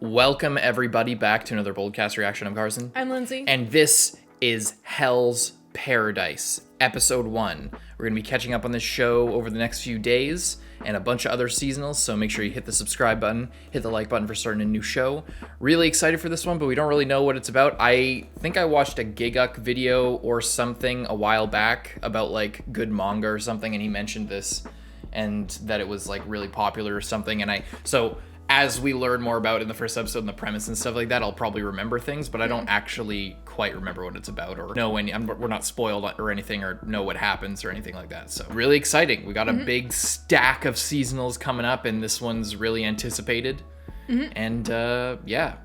Welcome everybody back to another Boldcast reaction. I'm Carson. I'm Lindsay. And this is Hell's Paradise, episode 1. We're going to be catching up on this show over the next few days and a bunch of other seasonals, so make sure you hit the subscribe button, hit the like button for starting a new show. Really excited for this one, but we don't really know what it's about. I think I watched a Giguk video or something a while back about like good manga or something, and he mentioned this and that it was like really popular or something, and so as we learn more about it in the first episode and the premise and stuff like that, I'll probably remember things, but I don't actually quite remember what it's about or know any. We're not spoiled or anything or know what happens or anything like that. So really exciting. We got a big stack of seasonals coming up, and this one's really anticipated. And yeah,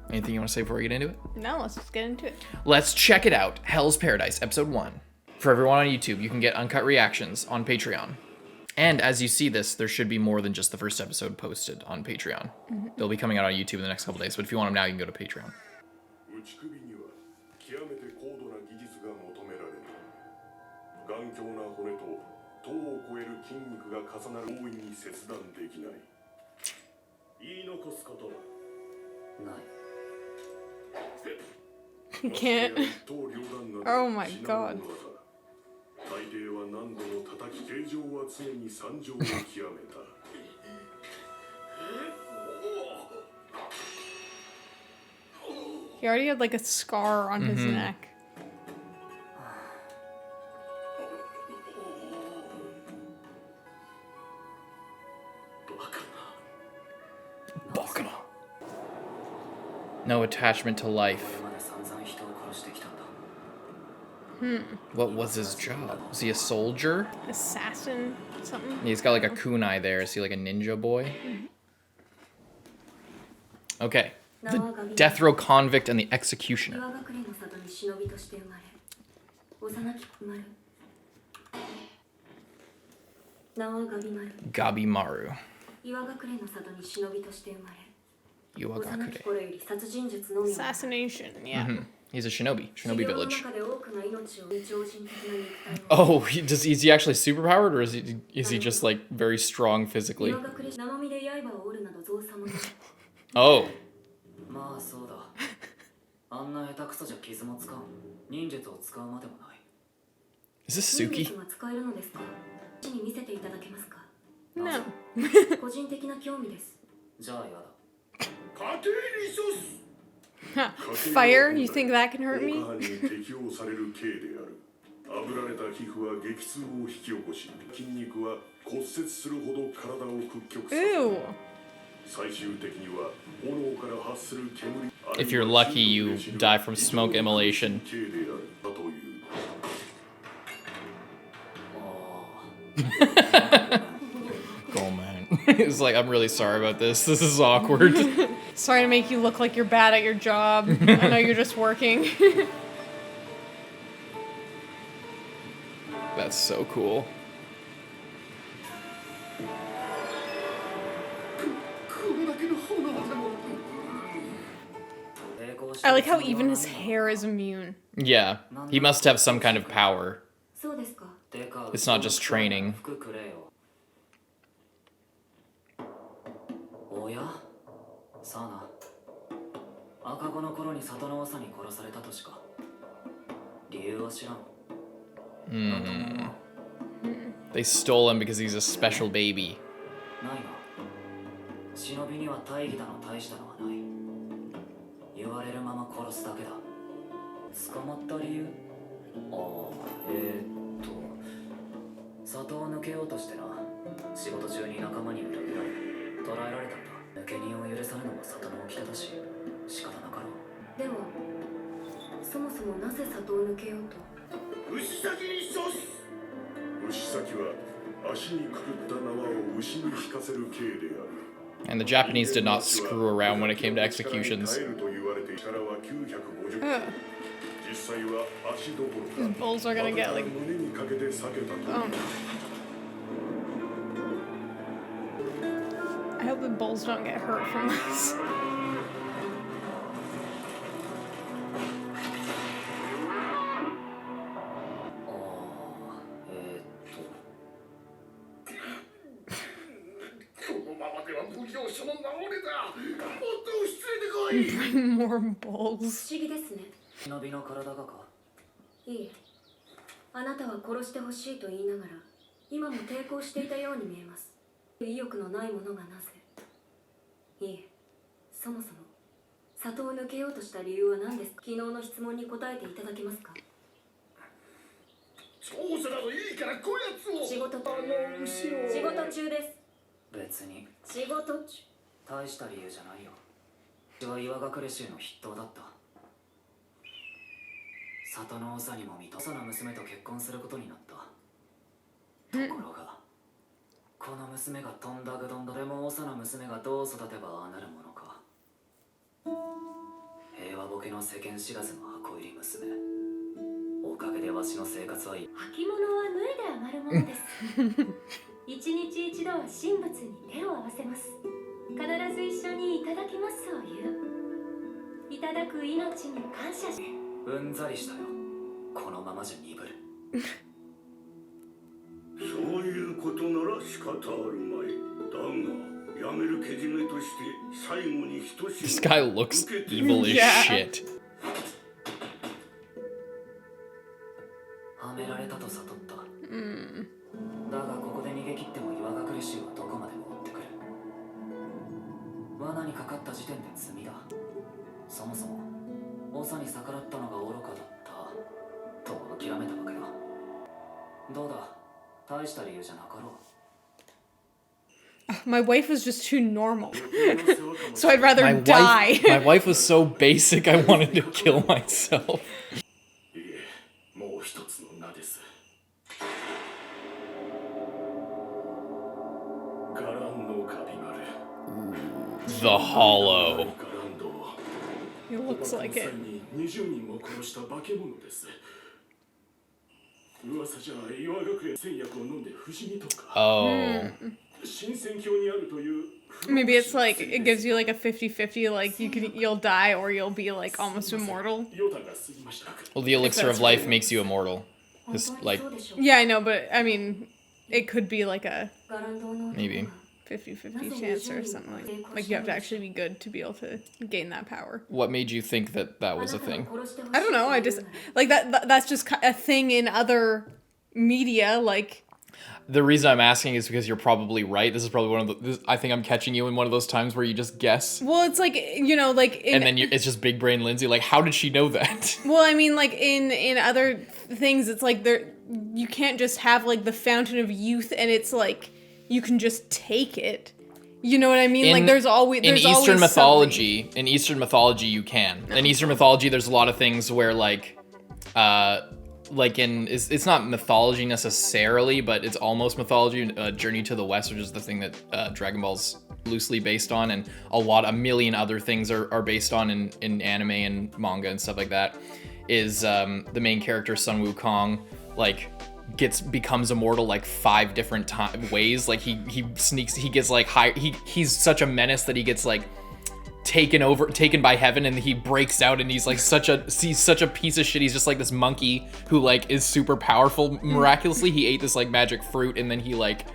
anything you want to say before we get into it? No, let's just get into it. Let's check it out. Hell's Paradise, episode 1. For everyone on YouTube, you can get uncut reactions on Patreon. And as you see this, there should be more than just the first episode posted on Patreon. They'll be coming out on YouTube in the next couple days, but if you want them now, you can go to Patreon. You can't. Oh my god. He already had like a scar on his neck. No attachment to life. What was his job? Was he a soldier? Assassin, something? He's got like a kunai there. Is he like a ninja boy? Okay. The death row convict and the executioner. Gabi Maru. Assassination, yeah. He's a shinobi. Shinobi village. Oh, is he actually superpowered, or is he just like very strong physically? Oh. Is this Suki? No. Fire? You think that can hurt me? Ew. If you're lucky, you die from smoke immolation. Oh man. It's like, I'm really sorry about this. This is awkward. Sorry to make you look like you're bad at your job. I know you're just working. That's so cool. I like how even his hair is immune. Yeah, he must have some kind of power. It's not just training. They stole him because he's a special baby. And the Japanese did not screw around when it came to executions. These bulls are gonna get like... Oh no. I hope the bulls don't get hurt from this. Bring more bulls. 不思議ですね。忍びの体がか。いいえ。あなたは殺してほしいと言いながら、今も抵抗していたように見えます。意欲のないものがなぜ。いいえ。そもそも里を抜けようとした理由は何ですか。昨日の質問に答えていただけますか。調査などいいからこやつを。仕事中です。別に仕事中。大した理由じゃないよ。私は岩隠れ衆の筆頭だった。里の長にも認め、長の娘と結婚することになった。ところが、この娘がとんだぐどんだ。でも長の娘がどう育てばああなるものか。平和ボケの世間知らずの箱入り娘。おかげでわしの生活はいい。履物は脱いで上がるものです。一日一度は神仏に手を合わせます。必ず一緒にいただきますを言う。いただく命に感謝して。うんざりしたよ。このままじゃ鈍る。そういうことなら仕方あるまい。だが、やめるけじめとして最後に一仕 This 事 guy looks evil as Yeah. shit. はめられたと悟った。だがここで逃げ切っても岩隠れ衆はどこまでも追ってくる。罠にかかった時点で罪だ。そもそも長に逆らったのが愚かだったと諦めたわけだ。どうだ、大した理由じゃなかろう。 My wife was just too normal. So I'd rather die. My wife was so basic I wanted to kill myself. いえ、もう一つの名です。ガランのガビマル。 The Hollow. ガランド。 It looks like it. 20人も殺した化け物です。噂じゃ岩隠れ戦薬を飲んで不死にとか。Oh. 新戦況にあるという。 Maybe it's like, it gives you like a 50-50, like you'll die or you'll be like almost immortal. ヨタが過ぎました。 Well, the elixir of life makes you immortal. Just like そうでしょう。 Yeah, I know, but I mean, it could be like a ガランドの男が maybe. 50-50 chance or something like you have to actually be good to be able to gain that power. What made you think that that was a thing? I don't know, I just like that's just a thing in other media, like The reason I'm asking is because you're probably right. This is probably one of the. I think I'm catching you in one of those times where you just guess, well, it's like, you know, like in, and then it's just big brain Lindsay. Like, how did she know that? well, I mean, like in other things, it's like there you can't just have like the fountain of youth, and it's like you can just take it. You know what I mean? Like there's always in Eastern always mythology. something. In Eastern mythology, you can. In Eastern mythology, there's a lot of things where like in it's not mythology necessarily, but it's almost mythology. Journey to the West, which is the thing that Dragon Ball's loosely based on, and a million other things are based on in anime and manga and stuff like that. Is the main character Sun Wukong like becomes immortal like 5 different ways. Like he gets like he's such a menace that he gets like taken by heaven, and he breaks out, and he's such a piece of shit. He's just like this monkey who like is super powerful miraculously. He ate this like magic fruit, and then he like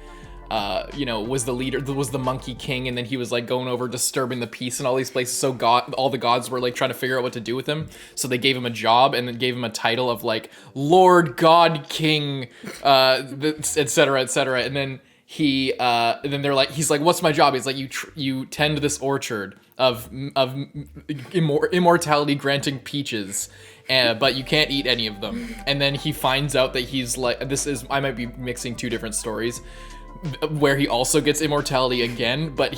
was the monkey king, and then he was like going over disturbing the peace in all these places. So all the gods were like trying to figure out what to do with him. So they gave him a job, and then gave him a title of like Lord God King, etc., etc. And then he's like, what's my job? He's like, you tend this orchard of immortality granting peaches, but you can't eat any of them. And then he finds out that he's like, I might be mixing 2 different stories, where he also gets immortality again, but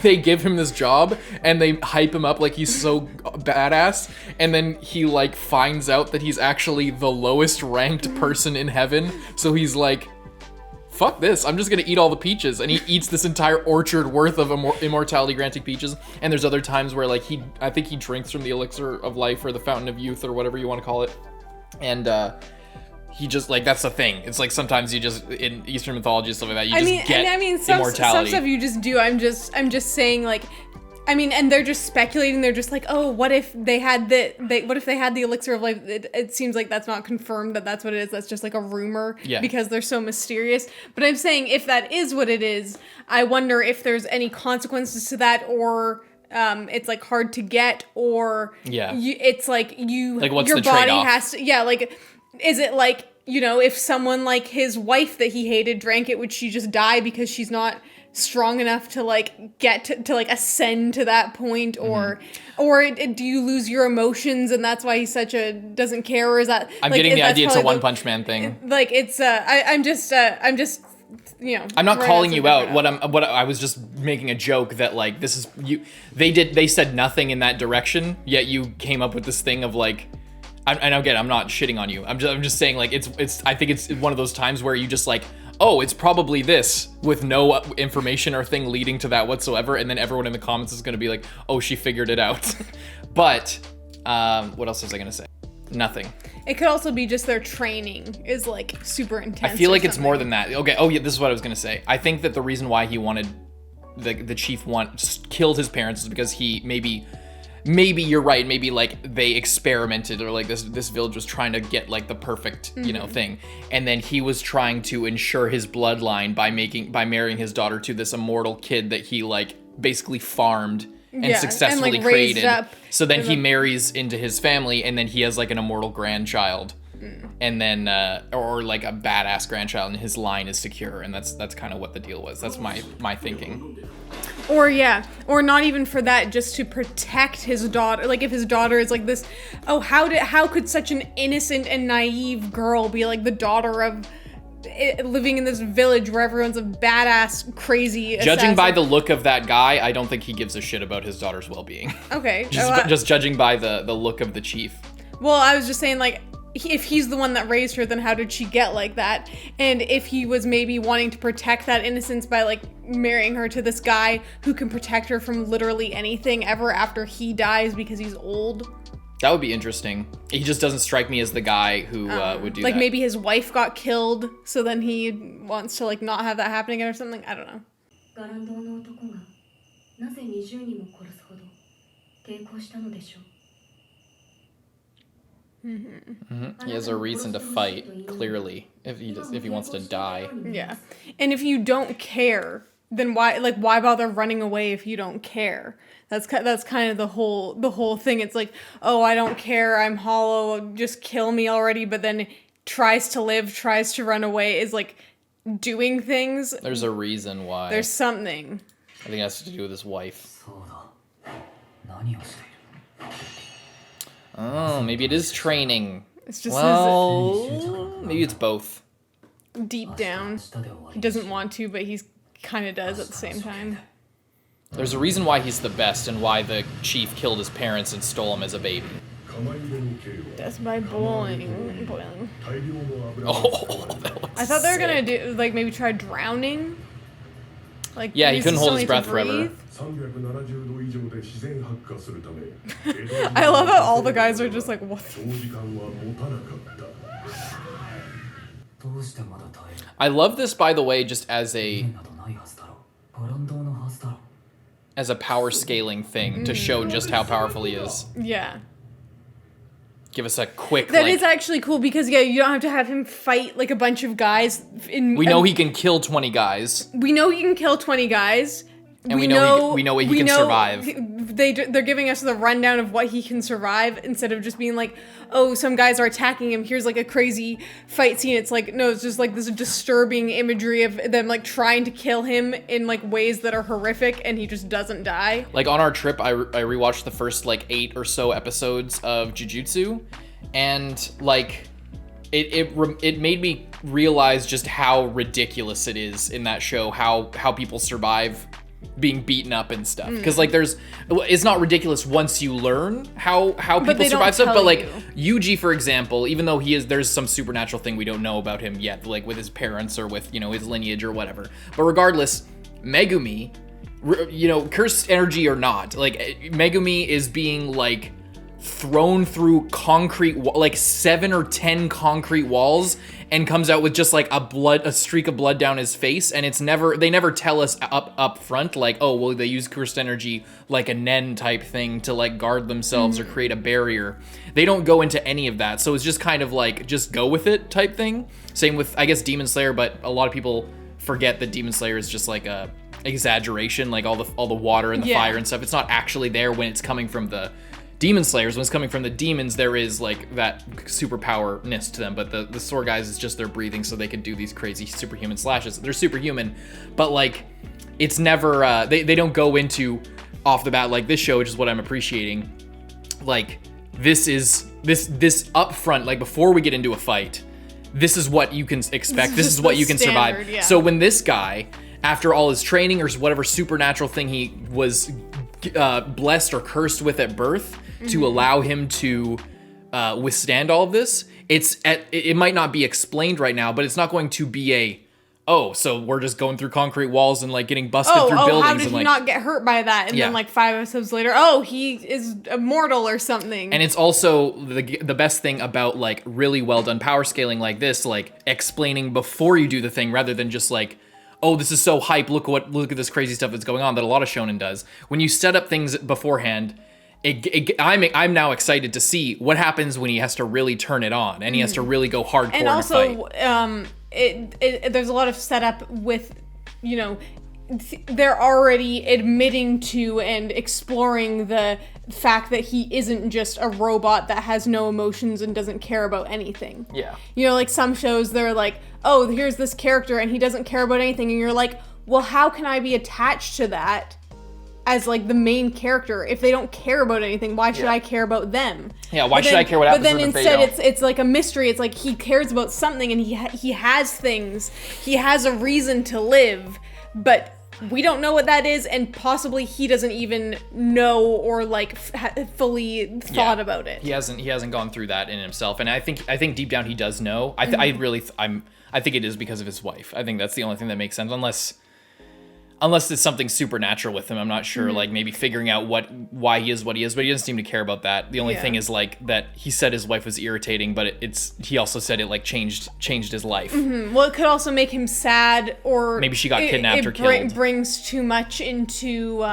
they give him this job and they hype him up like he's so badass, and then he like finds out that he's actually the lowest ranked person in heaven. So he's like, fuck this, I'm just gonna eat all the peaches, and he eats this entire orchard worth of immortality granting peaches. And there's other times where like I think he drinks from the elixir of life or the fountain of youth or whatever you want to call it, and he just like, that's the thing. It's like sometimes you just in Eastern mythology and stuff like that, you get some immortality. stuff you just do. I'm just saying, like, I mean, and they're just speculating. They're just like, oh, what if they had the elixir of life? It seems like that's not confirmed that that's what it is. That's just like a rumor, because they're so mysterious. But I'm saying, if that is what it is, I wonder if there's any consequences to that, or it's like hard to get, or Yeah. it's like what's your the body trade-off? has to, like, is it like, if someone like his wife that he hated drank it, would she just die because she's not strong enough to like get to like ascend to that point, or do you lose your emotions and that's why he's such a doesn't care, or is that I'm like, getting the that's idea it's a probably One Punch Man thing. like it's I'm just I'm not throwing calling out you something out. What I was just making a joke that like this is you. They said nothing in that direction, yet you came up with this thing of like. And again, I'm not shitting on you. I'm just saying like it's. I think it's one of those times where you just like, oh, it's probably this, with no information or thing leading to that whatsoever, and then everyone in the comments is gonna be like, oh, she figured it out. But what else was I gonna say? Nothing. It could also be just their training is like super intense. I feel like or it's more something. than that. Okay. Oh yeah, this is what I was gonna say. I think that the reason why he wanted the chief killed his parents is because he maybe you're right. Maybe like they experimented, or like this village was trying to get like the perfect thing, and then he was trying to ensure his bloodline by marrying his daughter to this immortal kid that he like basically farmed and successfully and, like, raised created. up So then he marries into his family, and then he has like an immortal grandchild, and then or like a badass grandchild, and his line is secure, and that's kind of what the deal was. That's my thinking. Or not even for that, just to protect his daughter. Like if his daughter is like this, how could such an innocent and naive girl be like the daughter of living in this village where everyone's a badass, crazy Judging assassin? by the look of that guy, I don't think he gives a shit about his daughter's well-being. Okay. just judging by the look of the chief. Well, I was just saying, like, if he's the one that raised her, then how did she get like that? And if he was maybe wanting to protect that innocence by, like, marrying her to this guy who can protect her from literally anything ever after he dies because he's old. That would be interesting. He just doesn't strike me as the guy who would do like, that. maybe his wife got killed, so then he wants to, like, not have that happen again or something. I don't know. ガランドの男がなぜ20人も殺すほど抵抗したのでしょう He has a reason to fight, clearly, if he wants to die. Yeah. And if you don't care, then why bother running away if you don't care? That's kind of the whole thing. It's like, oh, I don't care, I'm hollow, just kill me already, but then tries to live, tries to run away, is like doing things. There's a reason why. There's something. I think it has to do with his wife. そうだ何をしている Oh, maybe it is training. It's just Maybe it's both. deep down. He doesn't want to, but he's kind of does at the same time. There's a reason why he's the best and why the chief killed his parents and stole him as a baby. Death by boiling. Oh, that looks I thought they were gonna sick. do like maybe try drowning. Like Yeah, he use couldn't this hold his only to breath forever. breathe. I love how all the guys are just like, what? どうしてまだ耐える I love this, by the way, just as a などないはずだろうガランドのはずだろう power scaling thing to show just how powerful he is. Yeah. Give us a quick. That like, is actually cool because you don't have to have him fight like a bunch of guys. we know he can kill 20 guys. We know he can kill 20 guys. And we know he can survive. They're giving us the rundown of what he can survive instead of just being like, oh, some guys are attacking him. Here's like a crazy fight scene. It's like, no, it's just like this disturbing imagery of them like trying to kill him in like ways that are horrific, and he just doesn't die. Like on our trip, I rewatched the first like 8 or so episodes of Jujutsu, and like it made me realize just how ridiculous it is in that show, how people survive being beaten up and stuff, because like it's not ridiculous once you learn how people survive stuff, but like Yuji, for example, even though there's some supernatural thing we don't know about him yet, like with his parents or with his lineage or whatever, but regardless, Megumi, cursed energy or not, like Megumi is being like thrown through concrete, like 7 or 10 concrete walls, and comes out with just like a streak of blood down his face, and they never tell us up front like, oh well, they use cursed energy like a Nen type thing to like guard themselves or create a barrier. They don't go into any of that, so it's just kind of like just go with it type thing. Same with I guess Demon Slayer, but a lot of people forget that Demon Slayer is just like a exaggeration, like all the water and the fire and stuff. It's not actually there when it's coming from the demon slayers. When it's coming from the demons, there is like that superpowerness to them, but the sword guys is just their breathing, so they can do these crazy superhuman slashes. They're superhuman, but like it's never they don't go into off the bat like this show, which is what I'm appreciating. Like this up front, like before we get into a fight, this is what you can expect. This is what you can survive. Yeah. So when this guy, after all his training or whatever supernatural thing he was blessed or cursed with at birth to allow him to withstand all of this, it might not be explained right now, but it's not going to be so we're just going through concrete walls and like getting busted through buildings. How did and he like, not get hurt by that? And then like 5 episodes later, he is immortal or something. And it's also the best thing about like really well done power scaling like this, like explaining before you do the thing rather than just like, this is so hype. Look at this crazy stuff that's going on that a lot of shonen does. When you set up things beforehand, I'm now excited to see what happens when he has to really turn it on and he has to really go hardcore. And also, there's a lot of setup with, they're already admitting to and exploring the fact that he isn't just a robot that has no emotions and doesn't care about anything. Yeah. Like some shows, they're like, here's this character and he doesn't care about anything. And you're like, well, how can I be attached to that as like the main character? If they don't care about anything, why should I care about them? Yeah, why should I care what happens? But then instead it's like a mystery. It's like he cares about something and he has things. He has a reason to live, but we don't know what that is, and possibly he doesn't even know or like fully thought about it. He hasn't gone through that in himself, and I think deep down he does know. I think it is because of his wife. I think that's the only thing that makes sense, unless it's something supernatural with him. I'm not sure, like maybe figuring out why he is what he is, but he doesn't seem to care about that. The only thing is like that he said his wife was irritating, but he also said it like changed his life. Well, it could also make him sad, or maybe she got kidnapped or killed. It brings too much into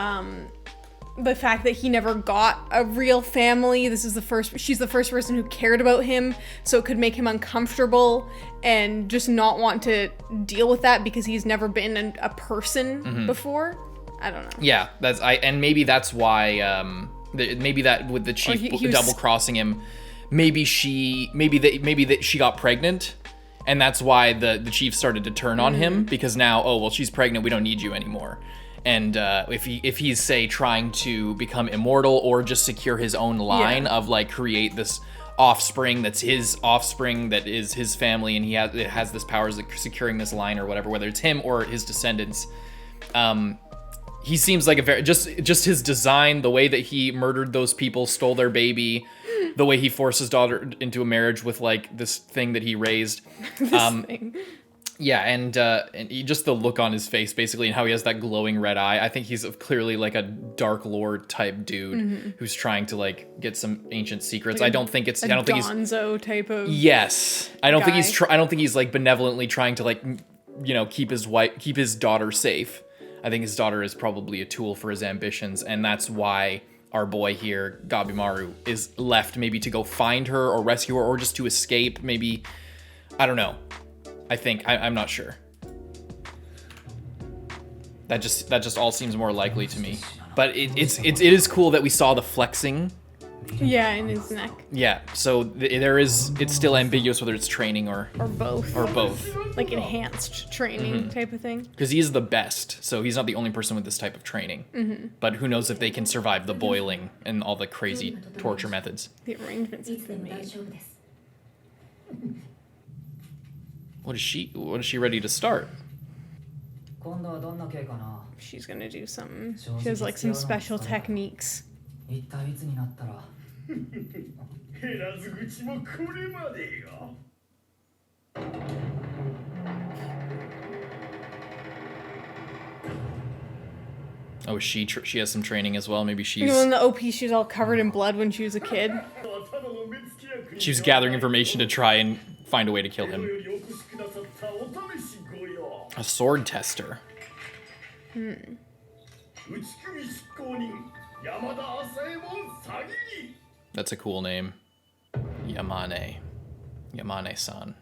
the fact that he never got a real family. She's the first person who cared about him, so it could make him uncomfortable and just not want to deal with that because he's never been a person before. I don't know. Yeah, and maybe that's why maybe that with the chief double crossing him, maybe that she got pregnant. And that's why the chief started to turn on him, because now, she's pregnant, we don't need you anymore. And if he's say trying to become immortal or just secure his own line of like create this offspring that's his offspring that is his family, and it has this power of securing this line or whatever, whether it's him or his descendants. He seems like a very just his design, the way that he murdered those people, stole their baby, the way he forced his daughter into a marriage with like this thing that he raised. Yeah, and just the look on his face, basically, and how he has that glowing red eye. I think he's clearly like a Dark Lord type dude who's trying to like get some ancient secrets. Like I don't think he's Gonzo type of. Yes, I don't think he's like benevolently trying to like keep his daughter safe. I think his daughter is probably a tool for his ambitions, and that's why our boy here, Gabi Maru, is left maybe to go find her or rescue her or just to escape. Maybe, I don't know. I'm not sure. That just all seems more likely to me. But it is cool that we saw the flexing. Yeah, in his neck. Yeah, so it's still ambiguous whether it's training or both. Or both. Like enhanced training type of thing. Because he's the best, so he's not the only person with this type of training. But who knows if they can survive the boiling and all the crazy torture methods. The arrangements have been made. What is she ready to start? She's gonna do something. She has like some special techniques. Oh, she has some training as well. Maybe she's... in the OP, she's all covered in blood when she was a kid. She was gathering information to try and find a way to kill him. A sword tester. That's a cool name. Yamane. Yamane-san.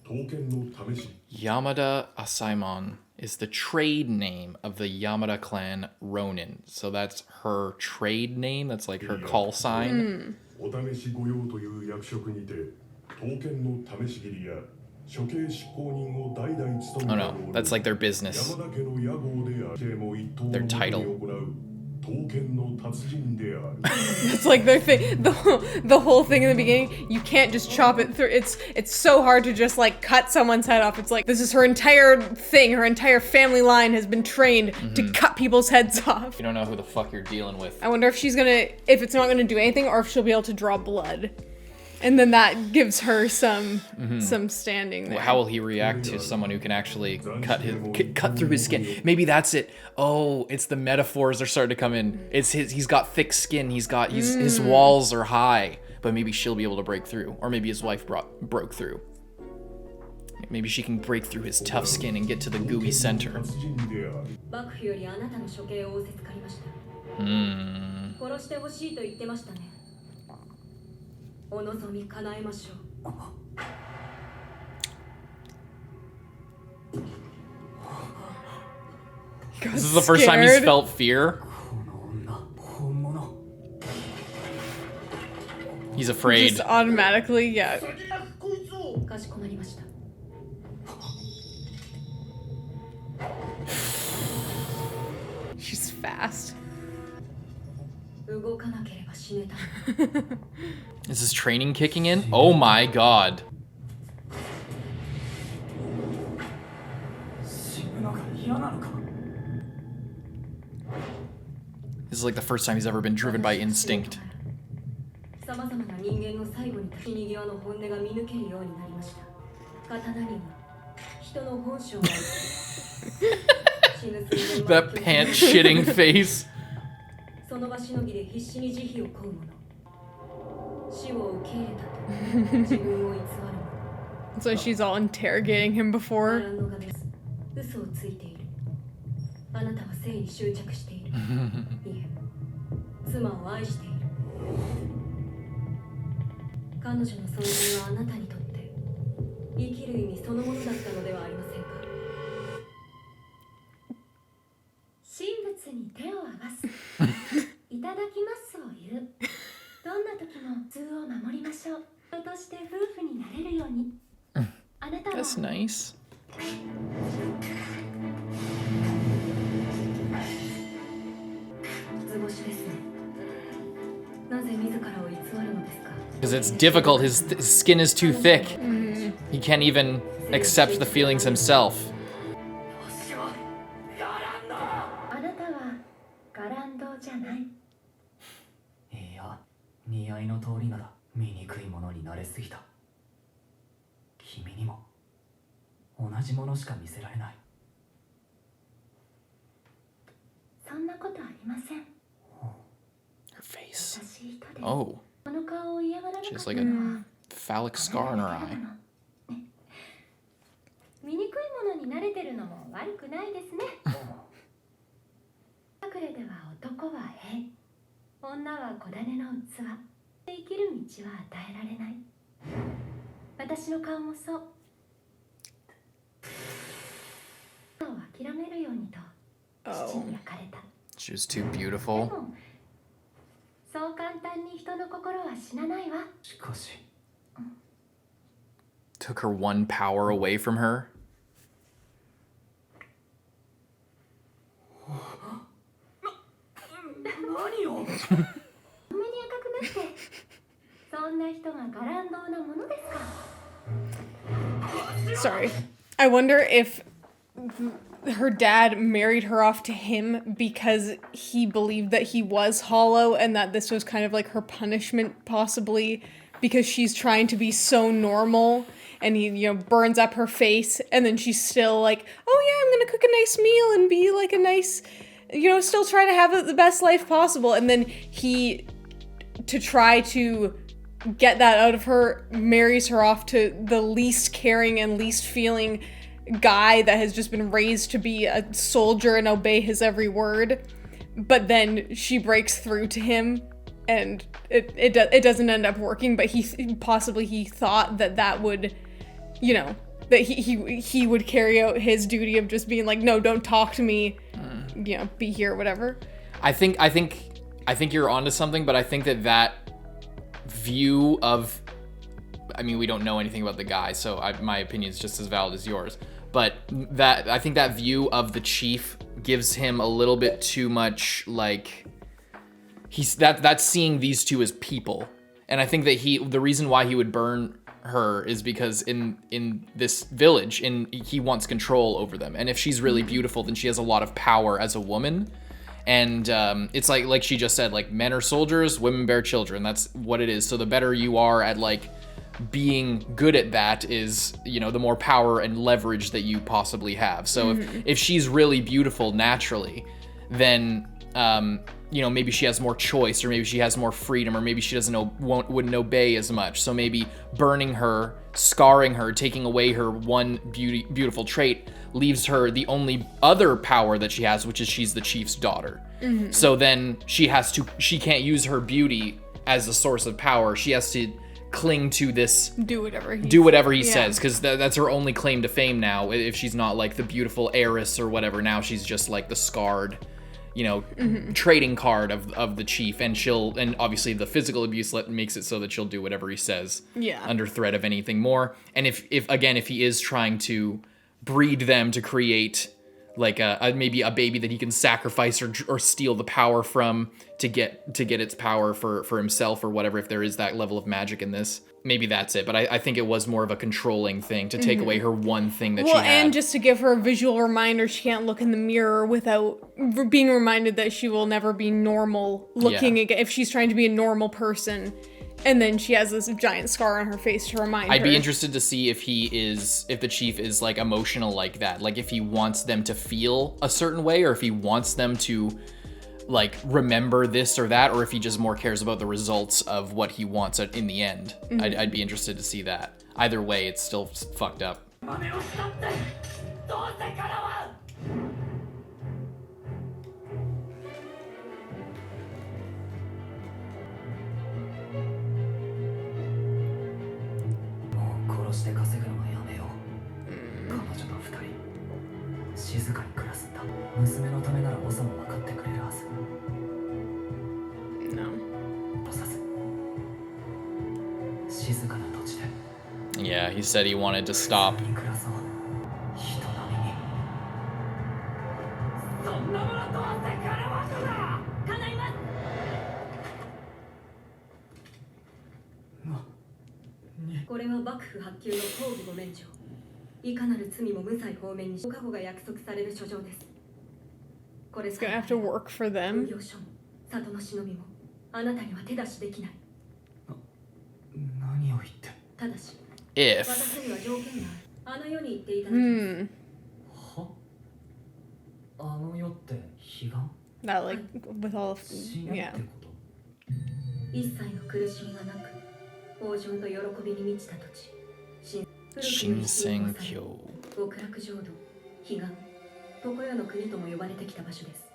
Yamada Asaemon is the trade name of the Yamada clan Ronin. So that's her trade name. That's like her call sign. お試し御用という役職にて刀剣の試し切りや処刑執行人を代々務め Oh て no, おる that's like their business. 山田家の屋号である。も一刀の Their ごと title. に行う刀剣の達人である。 It's like their thing. The whole thing in the beginning, you can't just chop it through. It's so hard to just like cut someone's head off. It's like this is her entire thing. Her entire family line has been trained to cut people's heads off. You don't know who the fuck you're dealing with. I wonder if if it's not gonna do anything, or if she'll be able to draw blood, and then that gives her some standing there. How will he react to someone who can actually cut through his skin? Maybe that's it. Oh, it's the metaphors are starting to come in. It's he's got thick skin. His walls are high, but maybe she'll be able to break through, or maybe his wife broke through. Maybe she can break through his tough skin and get to the gooey center. 幕府よりあなたの処刑を仰せつかりました。殺してほしいと言ってましたね。お望み叶えましょう。This is the first time he's felt fear. He's afraid. Just automatically, yeah. かしこまりました。 She's fast. 動かなければ死ねた。 Is his training kicking in? Oh my god. This is like the first time he's ever been driven by instinct. さまざまな人間の最後に死に際の本音が見抜けるようになりました。刀には人の本性がある。死ぬ寸前 That pant shitting face. その場しのぎで必死に慈悲を請う者。死を受け入れたと自分を偽る者。 So she's all interrogating him バ before. ランのがです。嘘をついている。あなたは性に執着している。いえ、妻を愛している。彼女の存在はあなたにとって生きる意味そのものだったのではありませんか。神仏に手を合わす。いただきますを言う。どんな時も普通を守りましょう。人として夫婦になれるように。あなたは That's nice. 図星ですね。なぜ自らを偽るのですか。 Because it's difficult. His skin is too thick. He can't even accept the feelings himself. あなたはガランドじゃない。いや、似合いの通りなら醜いものに慣れすぎた。君にも同じものしか見せられない。そんなことありません。 Her face. 優しい人です。 Oh, この顔を嫌がらなか she っ has た like のは a phallic scar in her eye. 醜いものに慣れてるのも悪くないですね。隠れでは男は兵、女は小種の器。生きる道は与えられない。私の顔もそう。諦めるようにと父に焼かれた。 She was too で beautiful. もそう簡単に人の心は死なないわ。しかし、 Took her one power away from her. 何を？あんまり赤くなってそんな人がガランドなものですか。 Sorry. I wonder if her dad married her off to him because he believed that he was hollow and that this was kind of like her punishment, possibly because she's trying to be so normal, and he, burns up her face, and then she's still like, oh yeah, I'm gonna cook a nice meal and be like a nice, still try to have the best life possible. And then he, to try to get that out of her, marries her off to the least caring and least feeling guy that has just been raised to be a soldier and obey his every word. But then she breaks through to him, and it doesn't end up working, but he thought that would, that he would carry out his duty of just being like, no, don't talk to me, you know, be here, whatever. I think you're onto something, but I think that view of, I mean, we don't know anything about the guy, so my opinion is just as valid as yours. But I think that view of the chief gives him a little bit too much, like, that's seeing these two as people. And I think that the reason why he would burn her is because in this village, he wants control over them. And if she's really beautiful, then she has a lot of power as a woman. And it's like she just said, like, men are soldiers, women bear children. That's what it is. So the better you are at, like, being good at that is, you know, the more power and leverage that you possibly have. So if she's really beautiful naturally, then you know, maybe she has more choice, or maybe she has more freedom, or maybe she wouldn't obey as much. So maybe burning her, scarring her, taking away her one beautiful trait leaves her the only other power that she has, which is she's the chief's daughter. So then she can't use her beauty as a source of power. She has to cling to this, do whatever he says, because that's her only claim to fame now. If she's not like the beautiful heiress or whatever, now she's just like the scarred, you know, trading card of the chief, and obviously the physical abuse makes it so that she'll do whatever he says, under threat of anything more. And if he is trying to breed them to create like maybe a baby that he can sacrifice or steal the power from to get its power for himself or whatever, if there is that level of magic in this, maybe that's it. But I think it was more of a controlling thing to take away her one thing that she had. And just to give her a visual reminder, she can't look in the mirror without being reminded that she will never be normal looking again. If she's trying to be a normal person, and then she has this giant scar on her face to remind her. I'd be interested to see if the chief is like emotional like that. Like if he wants them to feel a certain way, or if he wants them to like remember this or that, or if he just more cares about the results of what he wants in the end. I'd be interested to see that. Either way, it's still fucked up. 殺して稼ぐのはやめよう。彼女と二人静かに暮らすんだ。娘のためならボスも分かってくれるはず。殺さず静かな土地で。Yeah, he said he wanted to stop. 暮らそう。人並みに。そんなものどうせ叶わすな。叶います。これは幕府発給の公儀ご免状。いかなる罪も無罪放免に過去が約束される書状です。これ It's gonna have to work for them. 奉行所も里の忍びもあなたには手出しできない。何を言って。ただし、 If 私には条件がある。あの世に行っていただきます。は？あの世って彼岸？That like with all of 死ぬってこと？一切の苦しみがなく、豊穣と喜びに満ちた土地。新鮮郷。極楽浄土、彼岸、常世の国とも呼ばれてきた場所です。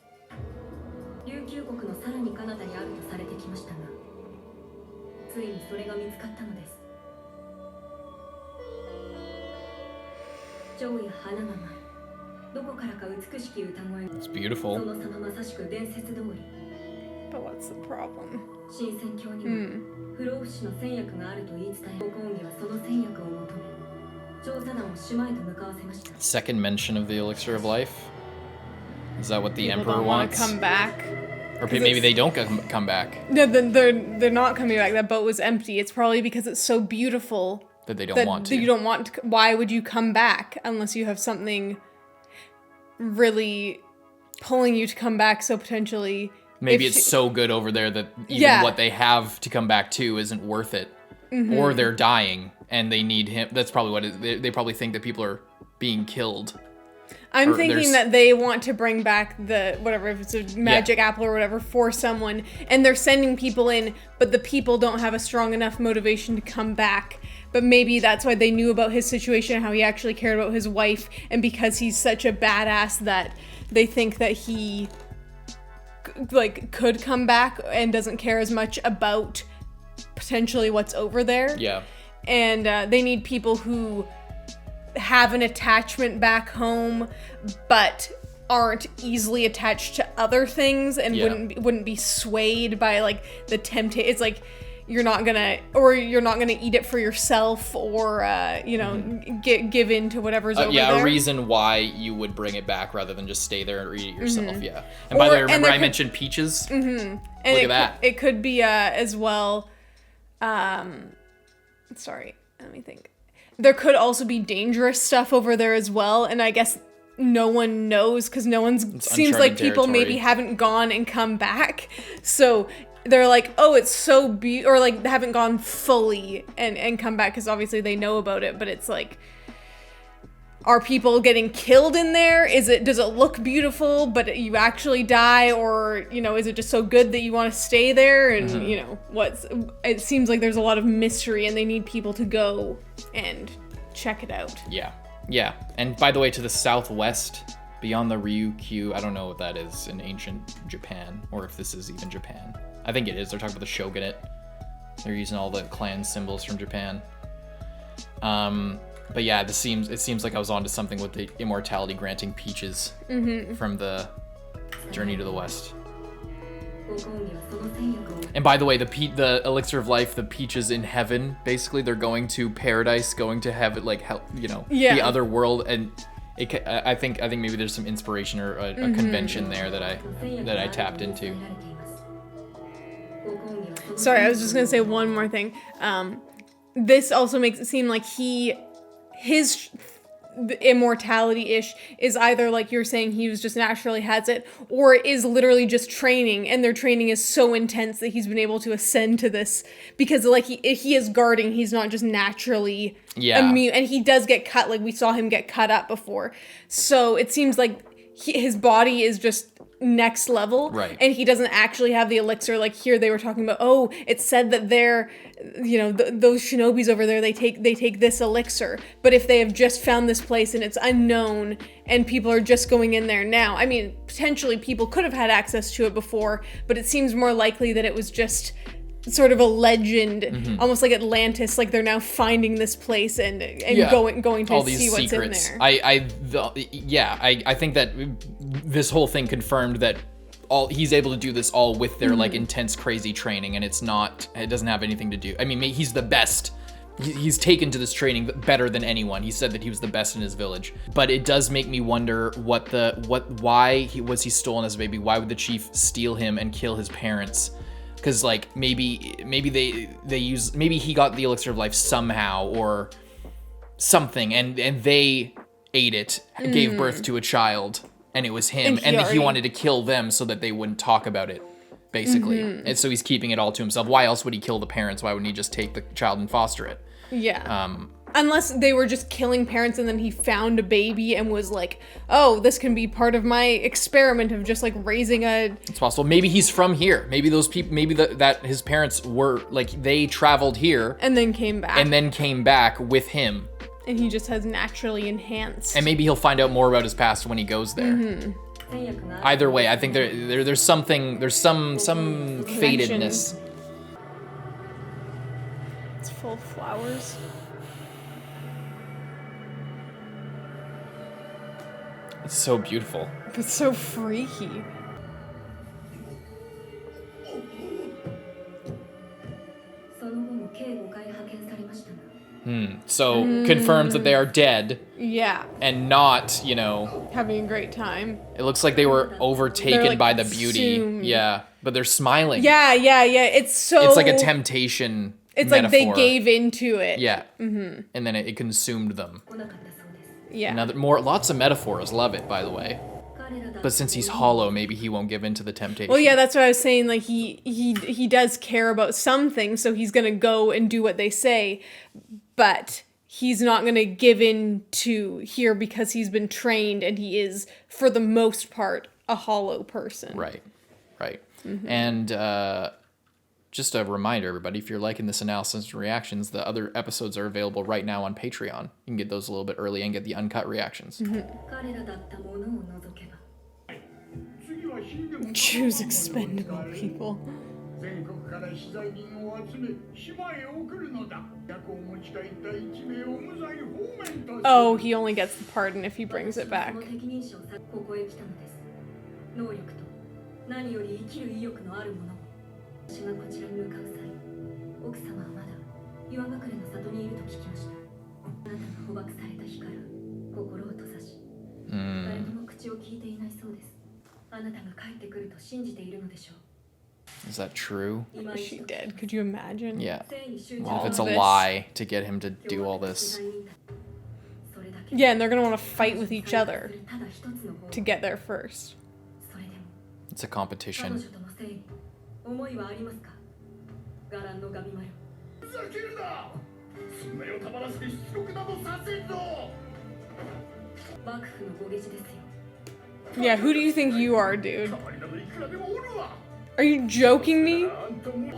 琉球国のさらに彼方にあるとされてきましたが、ついにそれが見つかったのです。蝶や花が舞い、どこからか美しき歌声。 It's beautiful. その様まさしく伝説通り。 But what's the problem? 新鮮郷には不老不死の戦薬があると言い伝え、公儀はその戦薬を求め、調査団を島へと向かわせました。 Second mention of the elixir of life? Is that what the People emperor don't want wants? to come back. Or maybe they don't come back. No, they're not coming back. That boat was empty. It's probably because it's so beautiful That they don't want to. You don't want to. Why would you come back unless you have something really pulling you to come back? So potentially, Maybe it's so good over there that even what they have to come back to isn't worth it. Or they're dying and they need him. That's probably what it is. They probably think that people are being killed. I'm thinking that they want to bring back the, whatever, if it's a magic apple or whatever, for someone, and they're sending people in, but the people don't have a strong enough motivation to come back. But maybe that's why they knew about his situation, how he actually cared about his wife, and because he's such a badass that they think that he, like, could come back and doesn't care as much about potentially what's over there. Yeah. And they need people who have an attachment back home, but aren't easily attached to other things and wouldn't be swayed by like the temptation. It's like you're not gonna eat it for yourself or give in to whatever's over there. A reason why you would bring it back rather than just stay there and eat it yourself. Yeah. And by the way, remember I mentioned peaches? And look at that. It could be as well. Sorry, let me think. There could also be dangerous stuff over there as well, and I guess no one knows because seems like people maybe haven't gone and come back, so they're like, oh, it's so or like they haven't gone fully and come back because obviously they know about it, but it's like, are people getting killed in there? Does it look beautiful but you actually die, or is it just so good that you want to stay there? And it seems like there's a lot of mystery and they need people to go and check it out. Yeah. And by the way, to the southwest, beyond the Ryukyu, I don't know what that is in ancient Japan, or if this is even Japan. I think it is. They're talking about the shogunate. They're using all the clan symbols from Japan. But yeah, it seems like I was onto something with the immortality granting peaches from the Journey to the West. And by the way, the elixir of life, the peaches in heaven, basically they're going to paradise, going to heaven, like the other world, and I think maybe there's some inspiration or a convention there that I tapped into. Sorry, I was just gonna say one more thing. This also makes it seem like his immortality-ish is either like you're saying he was just naturally has it, or it is literally just training, and their training is so intense that he's been able to ascend to this because like he is guarding, he's not just naturally immune, and he does get cut, like we saw him get cut up before, so it seems like his body is just next level, right? And he doesn't actually have the elixir. Like here they were talking about, oh, it said that they're those shinobis over there, they take this elixir, but if they have just found this place and it's unknown and people are just going in there now, I mean, potentially people could have had access to it before, but it seems more likely that it was just sort of a legend, almost like Atlantis, like they're now finding this place and going to see what's secrets in there. I think that this whole thing confirmed that he's able to do this all with their like intense, crazy training, and it doesn't have anything to do. I mean, he's the best. He's taken to this training better than anyone. He said that he was the best in his village. But it does make me wonder why was he stolen as a baby? Why would the chief steal him and kill his parents? Because like maybe he got the elixir of life somehow or something, and they ate it, gave birth to a child, and it was him, and he wanted to kill them so that they wouldn't talk about it, basically. And so he's keeping it all to himself. Why else would he kill the parents? Why wouldn't he just take the child and foster it? Yeah. Unless they were just killing parents and then he found a baby and was like, oh, this can be part of my experiment of just like raising a... It's possible. Maybe he's from here. Maybe those people, that his parents were like, they traveled here. And then came back with him. And he just has naturally enhanced. And maybe he'll find out more about his past when he goes there. Either way, I think there's some fatedness. It's full of flowers. It's so beautiful. It's so freaky. So confirms that they are dead. Yeah. And not, having a great time. It looks like they were overtaken like by the beauty. consumed. Yeah. But they're smiling. Yeah. It's like a temptation. It's metaphor. like they gave into it. Yeah. And then it consumed them. Yeah. Lots of metaphors. Love it, by the way. But since he's hollow, maybe he won't give in to the temptation. Well, yeah, that's what I was saying. Like he does care about some things, so he's gonna go and do what they say, but he's not gonna give in to here because he's been trained and he is, for the most part, a hollow person. Right. And just a reminder, everybody, if you're liking this analysis and reactions, the other episodes are available right now on Patreon. You can get those a little bit early and get the uncut reactions. Choose expendable people. 全国から取材人を集め島へ送るのだ。役を持ち帰った1名を無罪放免とする。 Oh, he only gets the pardon if he brings it back. この適任者をここへ来たのです。能力と何より生きる意欲のある者を。私がこちらに向かう際、奥様はまだ岩隠れの里にいると聞きました。あなたが捕獲された日から心を閉ざし、誰にも口を聞いていないそうです。あなたが帰ってくると信じているのでしょう。 Is that true? Is she dead? Could you imagine? Yeah. 誠意に集中 What if it's a All this. lie to get him to do all this? Yeah, and they're gonna want to fight with each other to get there first. It's a competition. 思いはありますか？ガランのガビマル。ふざけるな。そんな世たまらせて出力などさせんぞ。幕府のご下知ですよ。 Yeah, who do you think you are, dude? 代わりなどいくらでもおるわ。 Are you joking me? あんたも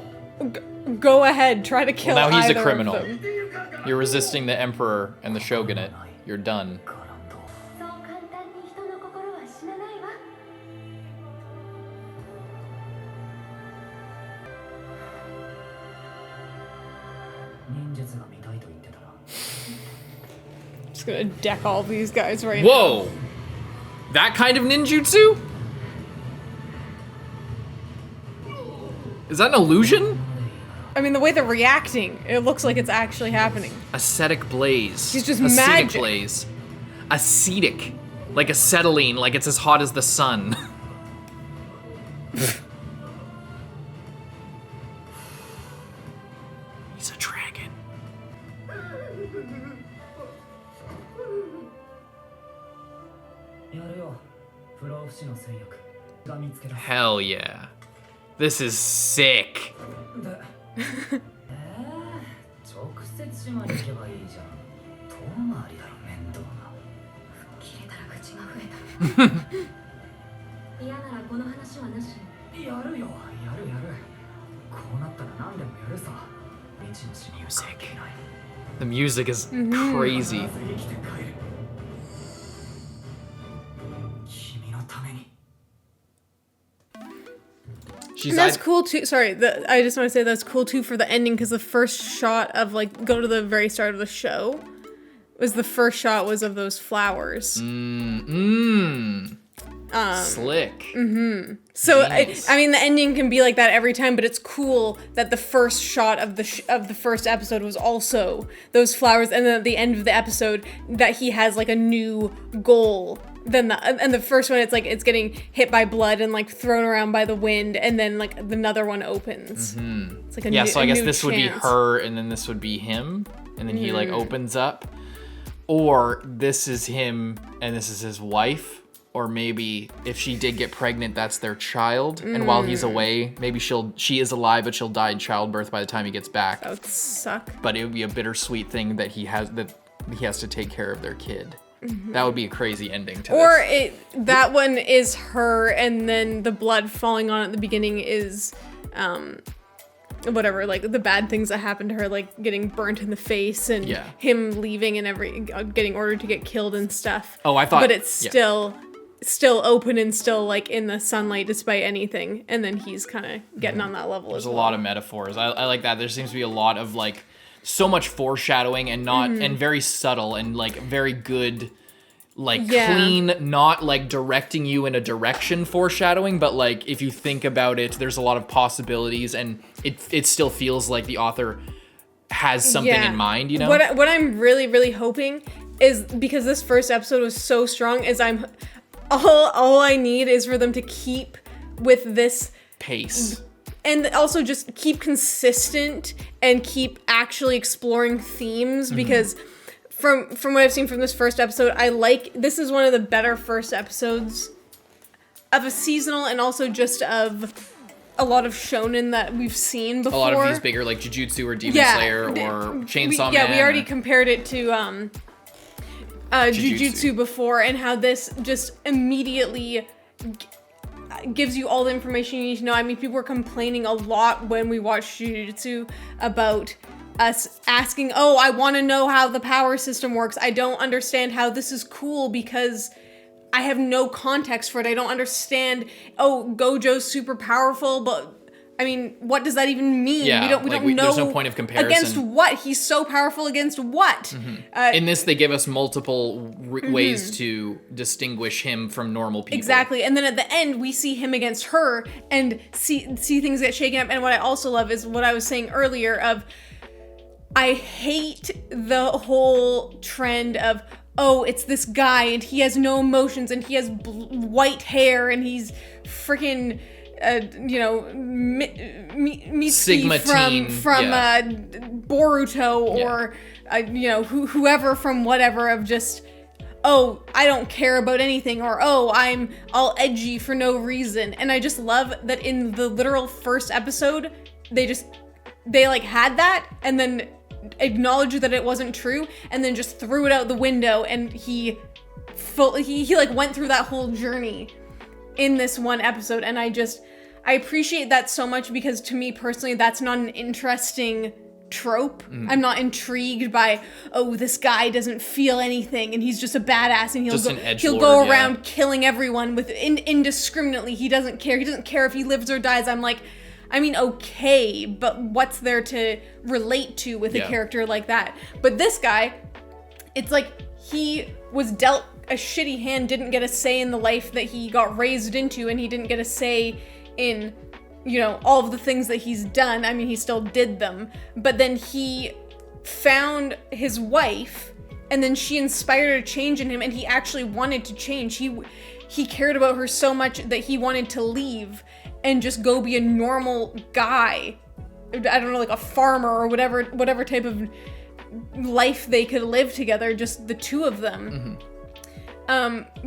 Go ahead, try to kill Well, now he's a either criminal. of them. You're resisting the emperor and the shogunate. You're done. そう簡単に人の心は死なないわ。忍術が見たいと言ってたら Just gonna deck all these guys right Whoa! That kind of ninjutsu? Is that an illusion? now. I mean, the way they're reacting, it looks like it's actually happening. Ascetic blaze. He's just Ascetic magic. blaze. Ascetic. Like acetylene, like it's as hot as the sun. He's a dragon. やるよ不老不死の戦力が見つけた Hell yeah. This is sick. で直接島に行けばいいじゃん遠回りだろ面倒な切れたら口が増えた。嫌ならこの話はなし。やるよやるこうなったら何でもやるさ未知の死には関係ない The music is crazy. 必ず生きて帰る君のために She's And that's I- cool too. Sorry, I just want to say that's cool too for the ending because the first shot of like go to the very start of the show was the first shot was of those flowers. Slick. So Nice. I mean the ending can be like that every time, but it's cool that the first shot of the first episode was also those flowers, and then at the end of the episode that he has like a new goal. Then the first one it's like it's getting hit by blood and like thrown around by the wind, and then like another one opens. It's like a Yeah, new, so I a guess new this would be chance. her, and then this would be him, and then he like opens up. Or this is him, and this is his wife. Or maybe if she did get pregnant, that's their child. And while he's away, maybe she is alive, but she'll die in childbirth by the time he gets back. That would suck. But it would be a bittersweet thing that he has to take care of their kid. That would be a crazy ending to Or this. that one is her, and then the blood falling on at the beginning is, whatever, like the bad things that happened to her, like getting burnt in the face and Yeah. him leaving and getting ordered to get killed and stuff. Oh, I thought- But it's yeah. still open and still like in the sunlight despite anything, and then he's kind of getting on that level There's as a well. lot of metaphors. I like that. There seems to be a lot of like so much foreshadowing and not and very subtle and like very good like Yeah. clean, not like directing you in a direction foreshadowing, but like if you think about it, there's a lot of possibilities, and it still feels like the author has something in mind, you know? What I'm really hoping is, because this first episode was so strong, is all I need is for them to keep with this, Pace. and also just keep consistent and keep actually exploring themes, because from what I've seen from this first episode, this is one of the better first episodes of a seasonal, and also just of a lot of shonen that we've seen before. A lot of these bigger like Jujutsu or Demon Slayer or Chainsaw Man. We already compared it to Jujutsu before, and how this just immediately gives you all the information you need to know. I mean, people were complaining a lot when we watched Jujutsu about us asking, oh, I want to know how the power system works. I don't understand how this is cool because I have no context for it. I don't understand, oh, Gojo's super powerful, but I mean, what does that even mean? Yeah, we don't know. there's no point of comparison. Against what? He's so powerful against what? In this, they give us multiple ways to distinguish him from normal people. Exactly. And then at the end, we see him against her and see things get shaken up. And what I also love is what I was saying earlier of, I hate the whole trend of, oh, it's this guy and he has no emotions and he has white hair and he's freaking... Mitsuki Sigma from Boruto or whoever from whatever, of just, oh, I don't care about anything, or oh, I'm all edgy for no reason. And I just love that in the literal first episode they like had that and then acknowledged that it wasn't true and then just threw it out the window, and he like went through that whole journey in this one episode. And I appreciate that so much, because to me personally, that's not an interesting trope. I'm not intrigued by, oh, this guy doesn't feel anything and he's just a badass and he'll go around killing everyone with indiscriminately. He doesn't care. He doesn't care if he lives or dies. I'm like, I mean, okay, but what's there to relate to with a character like that? But this guy, it's like he was dealt a shitty hand, didn't get a say in the life that he got raised into, and he didn't get a say in, all of the things that he's done. I mean, he still did them, but then he found his wife, and then she inspired a change in him, and he actually wanted to change. He cared about her so much that he wanted to leave and just go be a normal guy. I don't know, like a farmer or whatever type of life they could live together, just the two of them.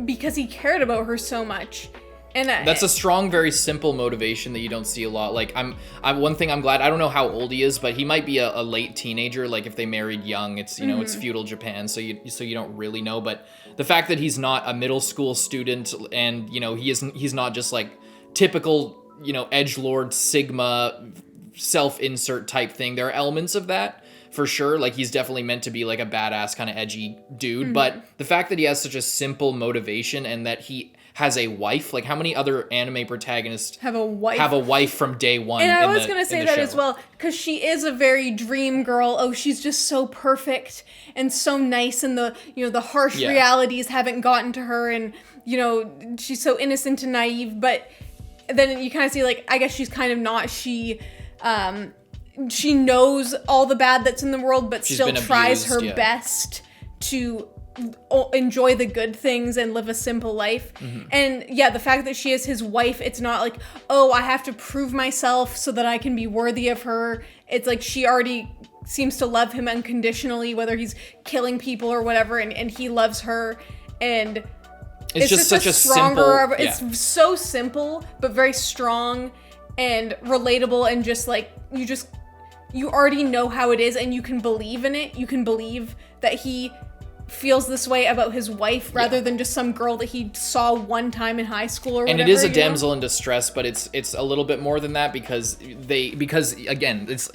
Because he cared about her so much. And that's a strong, very simple motivation that you don't see a lot. Like, I'm one thing I'm glad, I don't know how old he is, but he might be a late teenager. Like, if they married young, it's, it's feudal Japan, so you don't really know. But the fact that he's not a middle school student, and he's not just like typical, edgelord Sigma self-insert type thing. There are elements of that for sure. Like, he's definitely meant to be like a badass kind of edgy dude, but the fact that he has such a simple motivation and that he has a wife, like how many other anime protagonists have a wife from day one? And I was going to say that as well, because she is a very dream girl. Oh, she's just so perfect and so nice, and the harsh realities haven't gotten to her, and she's so innocent and naive. But then you kind of see, like, I guess she's kind of not. She knows all the bad that's in the world, but still tries her best to enjoy the good things and live a simple life. And the fact that she is his wife, it's not like, oh, I have to prove myself so that I can be worthy of her. It's like she already seems to love him unconditionally, whether he's killing people or whatever, and he loves her. And it's just such a stronger, it's so simple but very strong and relatable, and just like you already know how it is, and you can believe in it. You can believe that he feels this way about his wife rather than just some girl that he saw one time in high school or whatever. And it is a damsel in distress, but it's a little bit more than that, because again, it's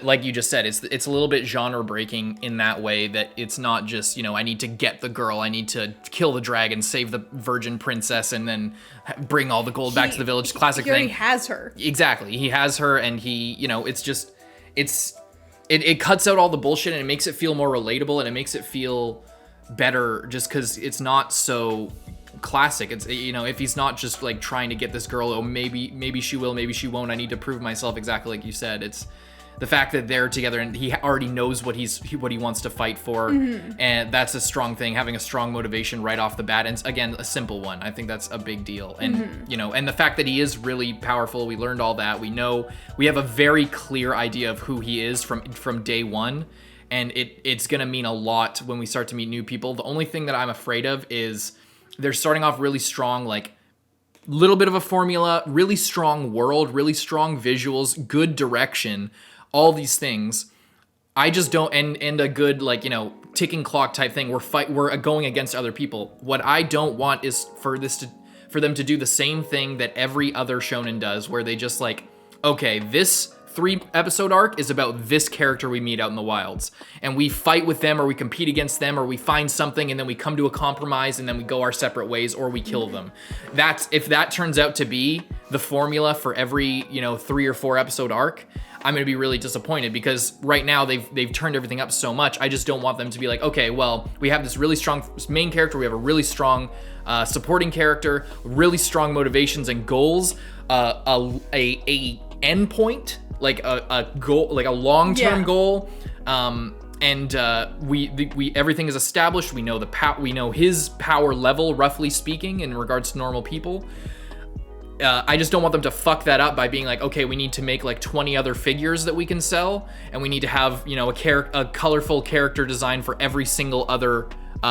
like you just said, it's a little bit genre breaking in that way, that it's not just, I need to get the girl, I need to kill the dragon, save the virgin princess, and then bring all the gold back to the village. Classic thing. He already has her. Exactly. He has her, and it cuts out all the bullshit, and it makes it feel more relatable, and it makes it feel better just because it's not so classic. It's, if he's not just like trying to get this girl, oh, maybe she will, maybe she won't, I need to prove myself, exactly like you said. It's the fact that they're together and he already knows what he wants to fight for, and that's a strong thing, having a strong motivation right off the bat, and again, a simple one. I think that's a big deal. And and the fact that he is really powerful, we learned all that. We have a very clear idea of who he is from day one, and it's gonna mean a lot when we start to meet new people. The only thing that I'm afraid of is they're starting off really strong, like little bit of a formula, really strong world, really strong visuals, good direction, all these things. I just don't, and a good, like, ticking clock type thing. We're going against other people. What I don't want is for them to do the same thing that every other shonen does, where they just like, okay, this 3-episode arc is about this character we meet out in the wilds, and we fight with them, or we compete against them, or we find something, and then we come to a compromise, and then we go our separate ways, or we kill them. If that turns out to be the formula for every 3 or 4 episode arc, I'm going to be really disappointed, because right now they've turned everything up so much. I just don't want them to be like, okay, well, we have this really strong main character, we have a really strong supporting character, really strong motivations and goals, a end point, like a goal, like a long-term goal, and we everything is established. We know we know his power level, roughly speaking, in regards to normal people. I just don't want them to fuck that up by being like, okay, we need to make like 20 other figures that we can sell, and we need to have a colorful character design for every single other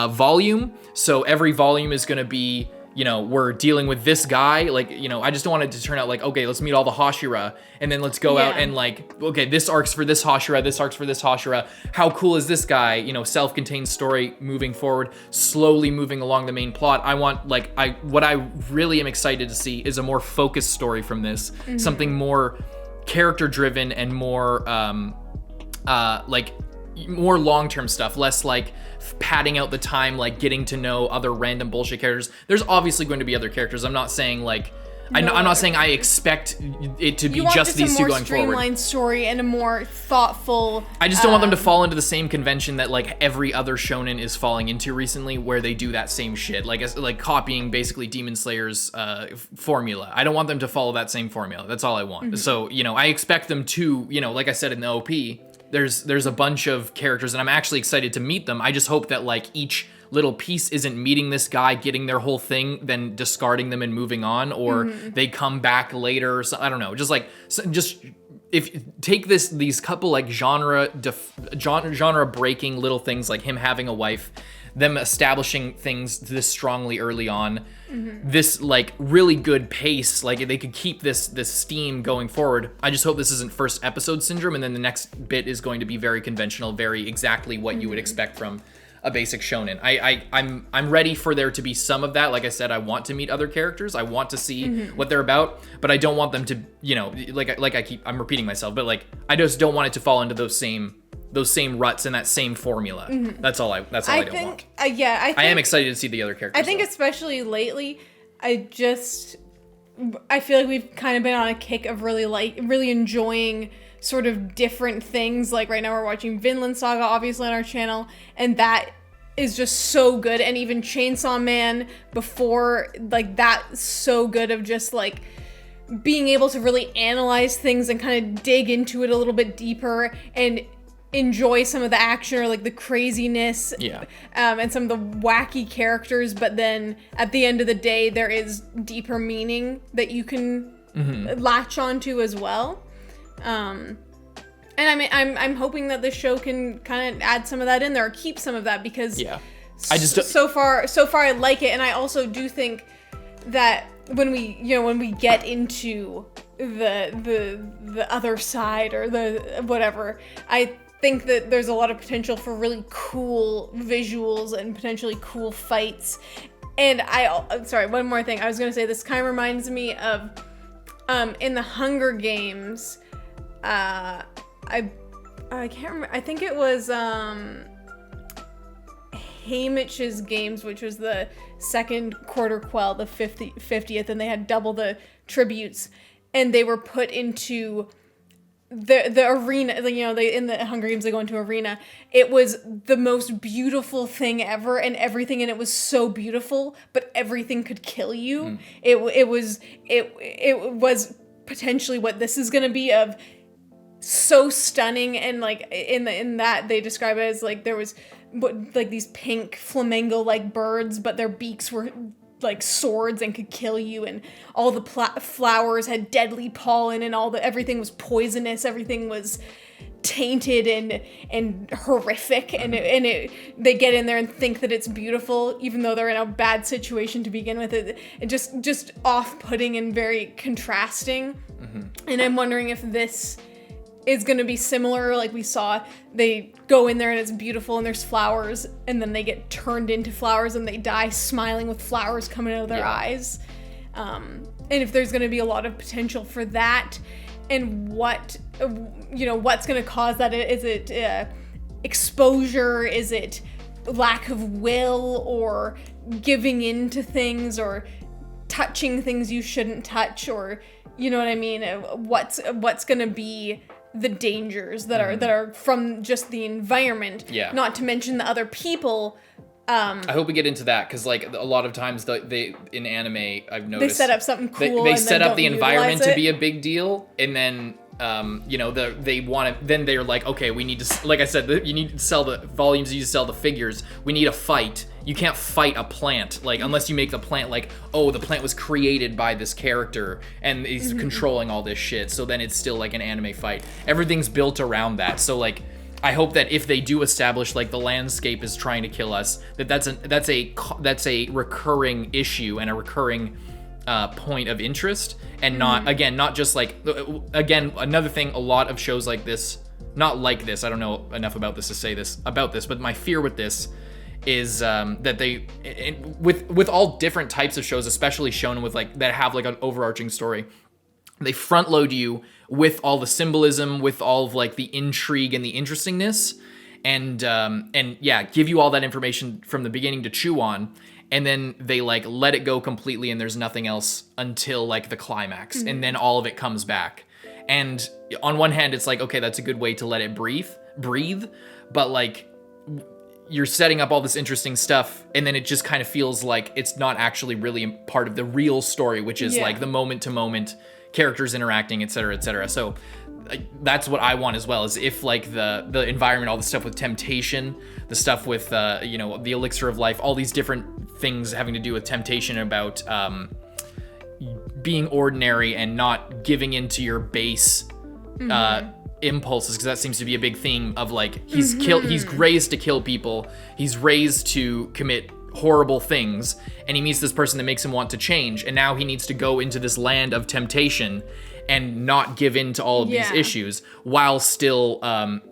volume. So every volume is going to be, we're dealing with this guy. Like, I just don't want it to turn out like, okay, let's meet all the Hashira, and then let's go out and like, okay, this arc's for this Hashira, this arc's for this Hashira. How cool is this guy? Self-contained story moving forward, slowly moving along the main plot. I want what I really am excited to see is a more focused story from this, something more character-driven and more more long-term stuff, less like padding out the time, like getting to know other random bullshit characters. There's obviously going to be other characters. I'm not saying like I'm not saying I expect it to be just these two going forward. A more streamlined story and a more thoughtful. I just don't want them to fall into the same convention that like every other shonen is falling into recently, where they do that same shit, like copying basically Demon Slayer's formula. I don't want them to follow that same formula. That's all I want. So I expect them to, like I said in the OP. There's a bunch of characters, and I'm actually excited to meet them. I just hope that like each little piece isn't meeting this guy, getting their whole thing, then discarding them and moving on, or they come back later or something. I don't know. Just if take these couple like genre breaking little things, like him having a wife, them establishing things this strongly early on, this like really good pace, like they could keep this steam going forward. I just hope this isn't first episode syndrome, and then the next bit is going to be very conventional, very exactly what you would expect from a basic shonen. I'm ready for there to be some of that. Like I said, I want to meet other characters. I want to see what they're about, but I don't want them to, I'm repeating myself, but like I just don't want it to fall into those same ruts and that same formula. That's all I don't want. I am excited to see the other characters. I think especially lately, I feel like we've kind of been on a kick of really enjoying sort of different things. Like right now we're watching Vinland Saga, obviously, on our channel, and that is just so good. And even Chainsaw Man before, like that's so good, of just like being able to really analyze things and kind of dig into it a little bit deeper and enjoy some of the action or like the craziness, and some of the wacky characters, but then at the end of the day there is deeper meaning that you can latch onto as well. And I mean, I'm hoping that this show can kind of add some of that in there, or keep some of that, because I just so far I like it. And I also do think that when we get into the other side, or the whatever, I think that there's a lot of potential for really cool visuals and potentially cool fights. And sorry, one more thing. I was going to say, this kind of reminds me of in the Hunger Games, I can't remember. I think it was Haymitch's Games, which was the second quarter quell, the 50th, and they had double the tributes, and they were put into the arena. In the Hunger Games, they go into arena. It was the most beautiful thing ever, and everything in it was so beautiful, but everything could kill you. It was potentially what this is gonna be, of so stunning. And like in that they describe it as like there was like these pink flamingo like birds, but their beaks were like swords and could kill you, and all the flowers had deadly pollen, and everything was poisonous, everything was tainted and horrific, and they get in there and think that it's beautiful, even though they're in a bad situation to begin with. It just off-putting and very contrasting. And I'm wondering if this is going to be similar. Like we saw, they go in there and it's beautiful and there's flowers, and then they get turned into flowers and they die smiling with flowers coming out of their eyes. And if there's going to be a lot of potential for that, and what's going to cause that. Is it exposure? Is it lack of will, or giving in to things, or touching things you shouldn't touch, or you know what I mean, what's gonna be the dangers that are from just the environment, not to mention the other people. I hope we get into that, because like a lot of times they in anime, I've noticed they set up something cool. They and set then up the don't environment utilize to be a big deal, and then they want to. Then they're like, okay, we need to, like I said, you need to sell the volumes. You need to sell the figures. We need a fight. You can't fight a plant, like, unless you make the plant like, oh, the plant was created by this character and he's controlling all this shit. So then it's still like an anime fight. Everything's built around that. So like, I hope that if they do establish like the landscape is trying to kill us, that's a recurring issue and a recurring point of interest, and not just like, again, another thing, a lot of shows like this, not like this, I don't know enough about this to say this about this, but my fear with this is that they, with all different types of shows, especially shown with like that have like an overarching story, they front load you with all the symbolism, with all of like the intrigue and the interestingness, and give you all that information from the beginning to chew on, and then they like let it go completely, and there's nothing else until like the climax, and then all of it comes back. And on one hand, it's like, okay, that's a good way to let it breathe, but like, you're setting up all this interesting stuff, and then it just kind of feels like it's not actually really part of the real story, which is like the moment to moment characters interacting, etc., etc. So that's what I want as well, is if like the environment, all the stuff with temptation, the stuff with the elixir of life, all these different things having to do with temptation, about being ordinary and not giving into your base impulses, because that seems to be a big theme of like, he's raised to kill people, he's raised to commit horrible things, and he meets this person that makes him want to change, and now he needs to go into this land of temptation and not give in to all of these issues, while still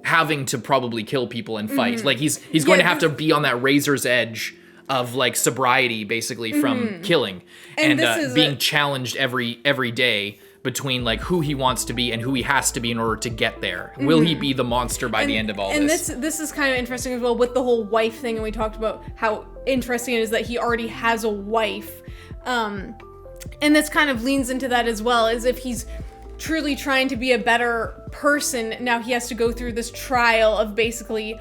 having to probably kill people and fight. Like he's going to have to be on that razor's edge of like sobriety, basically, from killing, and being challenged every day between like who he wants to be and who he has to be in order to get there. Will he be the monster by the end of all this? And this is kind of interesting as well with the whole wife thing, and we talked about how interesting it is that he already has a wife. And this kind of leans into that as well, as if he's truly trying to be a better person, now he has to go through this trial of basically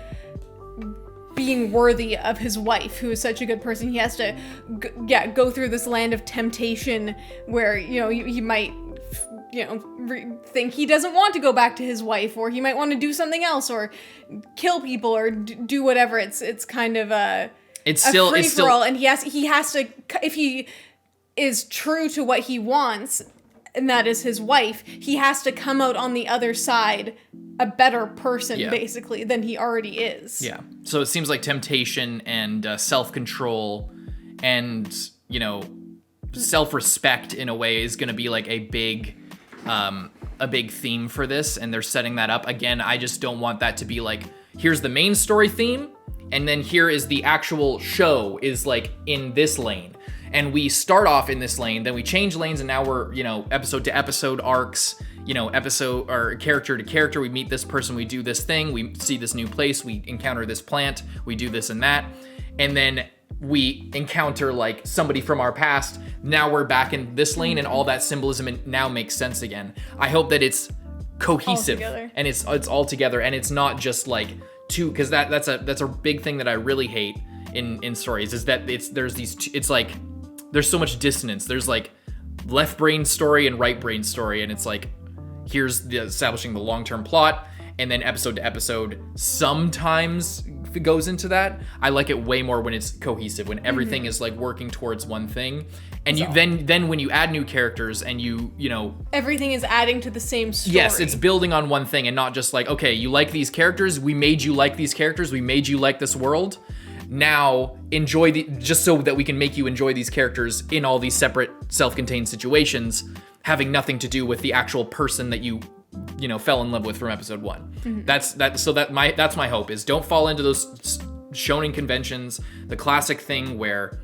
being worthy of his wife, who is such a good person. He has to go through this land of temptation where, he might think he doesn't want to go back to his wife, or he might want to do something else, or kill people, or do whatever. It's kind of a free for all, and he has to, if he is true to what he wants, and that is his wife, he has to come out on the other side a better person, basically, than he already is. Yeah. So it seems like temptation and self-control and, self-respect in a way is going to be like a big theme for this, and they're setting that up. Again, I just don't want that to be like, here's the main story theme, and then here is the actual show is like in this lane. And we start off in this lane, then we change lanes, and now we're, episode to episode arcs, episode or character to character. We meet this person, we do this thing, we see this new place, we encounter this plant, we do this and that. And then we encounter like somebody from our past. Now we're back in this lane, and all that symbolism now makes sense again. I hope that it's cohesive and it's all together, and it's not just like because that's a big thing that I really hate in stories, is that there's so much dissonance. There's like left brain story and right brain story, and it's like, here's the establishing the long-term plot, and then episode to episode sometimes goes into that. I like it way more when it's cohesive, when everything is like working towards one thing, and then when you add new characters and you everything is adding to the same story. Yes, it's building on one thing, and not just like, okay, you like these characters, we made you like these characters, we made you like this world. Now enjoy just so that we can make you enjoy these characters in all these separate self-contained situations, having nothing to do with the actual person that you fell in love with from episode 1. That's my hope, is don't fall into those shonen conventions, the classic thing where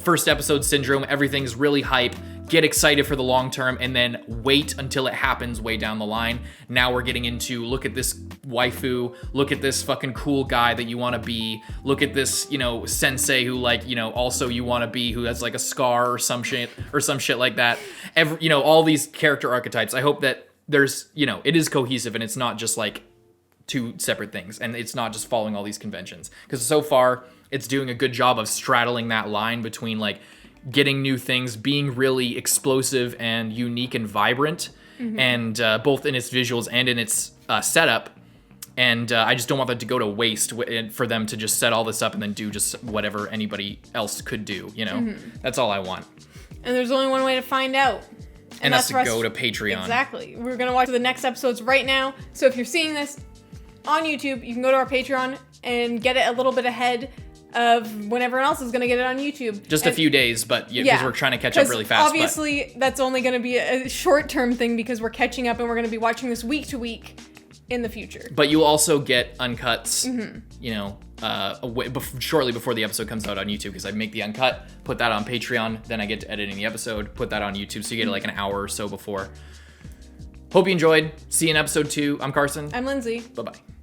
first episode syndrome, everything's really hype, get excited for the long term and then wait until it happens way down the line. Now we're getting into, look at this waifu, look at this fucking cool guy that you want to be, look at this, you know, sensei who like, you know, also you want to be, who has like a scar or some shit like that. You know, all these character archetypes. I hope that there's, you know, it is cohesive and it's not just like two separate things and it's not just following all these conventions, because so far it's doing a good job of straddling that line between like getting new things, being really explosive and unique and vibrant, and both in its visuals and in its setup. And I just don't want that to go to waste for them to just set all this up and then do just whatever anybody else could do, you know? That's all I want. And there's only one way to find out. And that's to go to Patreon. Exactly. We're going to watch the next episodes right now. So if you're seeing this on YouTube, you can go to our Patreon and get it a little bit ahead of when everyone else is going to get it on YouTube. Just a few days, but because we're trying to catch up really fast. Obviously, that's only going to be a short-term thing because we're catching up and we're going to be watching this week to week in the future. But you'll also get uncuts, you know, shortly before the episode comes out on YouTube, because I make the uncut, put that on Patreon, then I get to editing the episode, put that on YouTube, so you get it like an hour or so before. Hope you enjoyed. See you in episode 2. I'm Carson. I'm Lindsay. Bye-bye.